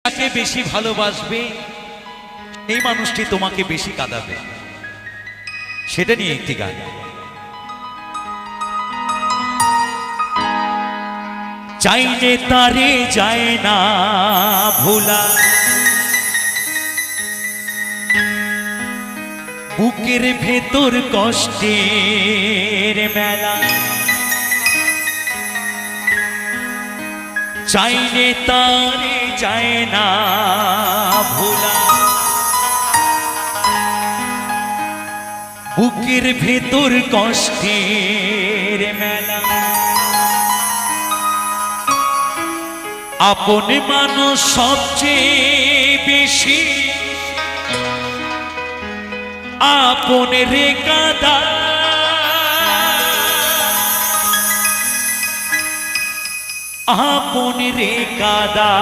যাকে বেশি ভালোবাসবে এই মানুষটি তোমাকে বেশি কাঁদাবে, সেটা নিয়ে একটি গান। চাইলে তারে যায় না ভোলা, বুকের ভেতর কষ্টের মেলা। চাইলে তারে যায় না ভোলা, বুকের ভেতর কষ্টের মেলা। আপন মানুষ সবচেয়ে বেশি আপন রে কাঁদা, আপন রে কাঁদা।